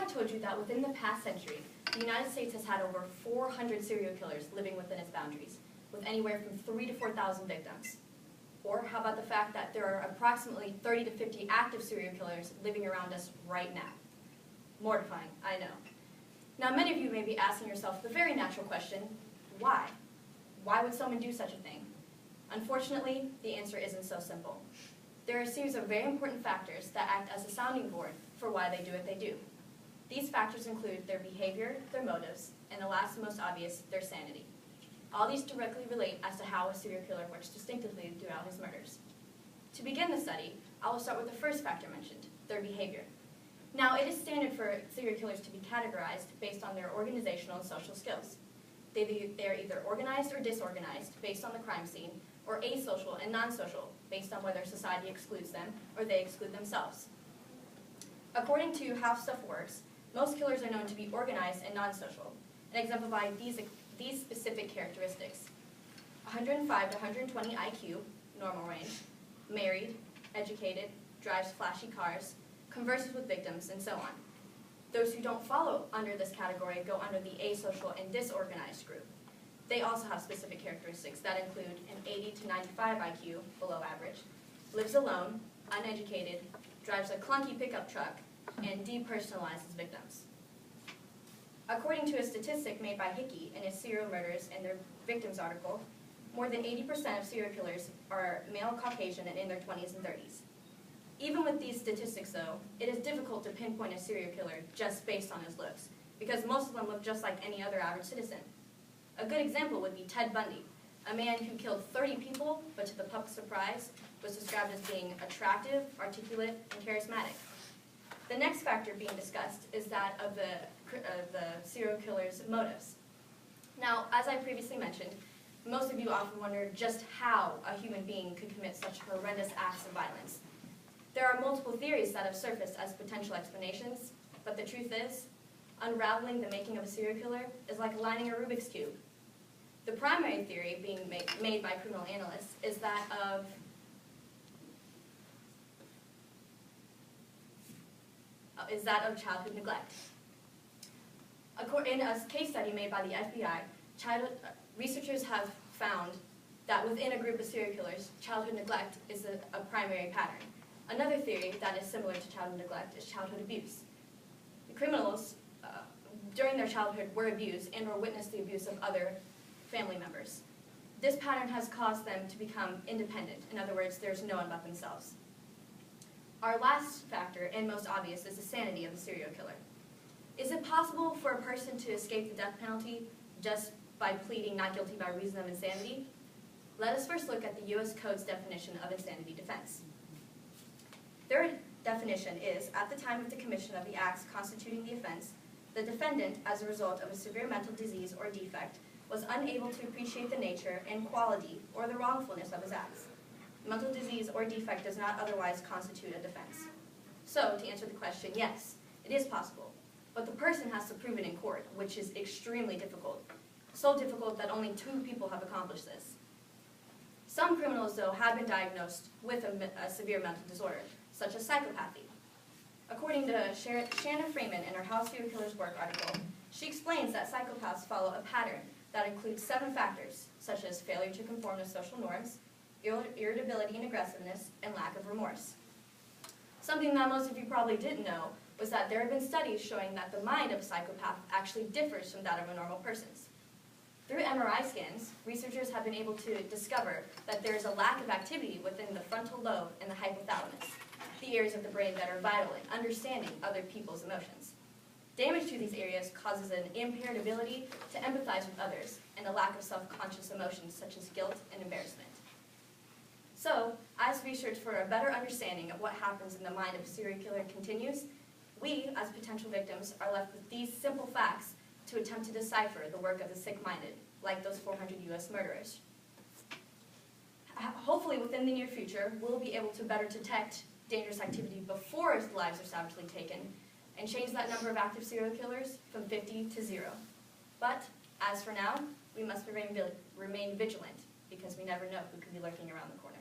I told you that within the past century, the United States has had over 400 serial killers living within its boundaries, with anywhere from 3,000 to 4,000 victims? Or how about the fact that there are approximately 30 to 50 active serial killers living around us right now? Mortifying, I know. Now, many of you may be asking yourself the very natural question, why? Why would someone do such a thing? Unfortunately, the answer isn't so simple. There are a series of very important factors that act as a sounding board for why they do what they do. These factors include their behavior, their motives, and the last and most obvious, their sanity. All these directly relate as to how a serial killer works distinctively throughout his murders. To begin the study, I will start with the first factor mentioned, their behavior. Now, it is standard for serial killers to be categorized based on their organizational and social skills. They are either organized or disorganized based on the crime scene, or asocial and non-social based on whether society excludes them or they exclude themselves. According to How Stuff Works, most killers are known to be organized and non-social, and exemplify these specific characteristics: 105 to 120 IQ, normal range, married, educated, drives flashy cars, converses with victims, and so on. Those who don't follow under this category go under the asocial and disorganized group. They also have specific characteristics that include an 80 to 95 IQ, below average, lives alone, uneducated, drives a clunky pickup truck, and depersonalizes victims. According to a statistic made by Hickey in his Serial Murders and Their Victims article, more than 80% of serial killers are male Caucasian and in their 20s and 30s. Even with these statistics, though, it is difficult to pinpoint a serial killer just based on his looks, because most of them look just like any other average citizen. A good example would be Ted Bundy, a man who killed 30 people, but to the public's surprise, was described as being attractive, articulate, and charismatic. The next factor being discussed is that of the serial killer's motives. Now, as I previously mentioned, most of you often wonder just how a human being could commit such horrendous acts of violence. There are multiple theories that have surfaced as potential explanations, but the truth is, unraveling the making of a serial killer is like aligning a Rubik's Cube. The primary theory being made by criminal analysts is that of childhood neglect. In a case study made by the FBI, researchers have found that within a group of serial killers, childhood neglect is a primary pattern. Another theory that is similar to childhood neglect is childhood abuse. The criminals, during their childhood, were abused and or witnessed the abuse of other family members. This pattern has caused them to become independent. In other words, there's no one but themselves. Our last factor, and most obvious, is the sanity of the serial killer. Is it possible for a person to escape the death penalty just by pleading not guilty by reason of insanity? Let us first look at the U.S. Code's definition of insanity defense. Their definition is, at the time of the commission of the acts constituting the offense, the defendant, as a result of a severe mental disease or defect, was unable to appreciate the nature and quality or the wrongfulness of his acts. Mental disease or defect does not otherwise constitute a defense. So, to answer the question, yes, it is possible, but the person has to prove it in court, which is extremely difficult. So difficult that only 2 people have accomplished this. Some criminals, though, have been diagnosed with a severe mental disorder, such as psychopathy. According to Shanna Freeman in her How Serial Killers Work article, she explains that psychopaths follow a pattern that includes 7 factors, such as failure to conform to social norms, irritability and aggressiveness, and lack of remorse. Something that most of you probably didn't know was that there have been studies showing that the mind of a psychopath actually differs from that of a normal person's. Through MRI scans, researchers have been able to discover that there is a lack of activity within the frontal lobe and the hypothalamus, the areas of the brain that are vital in understanding other people's emotions. Damage to these areas causes an impaired ability to empathize with others and a lack of self-conscious emotions such as guilt and embarrassment. So, as research for a better understanding of what happens in the mind of a serial killer continues, we, as potential victims, are left with these simple facts to attempt to decipher the work of the sick-minded, like those 400 U.S. murderers. Hopefully, within the near future, we'll be able to better detect dangerous activity before lives are savagely taken, and change that number of active serial killers from 50 to 0. But, as for now, we must remain vigilant, because we never know who could be lurking around the corner.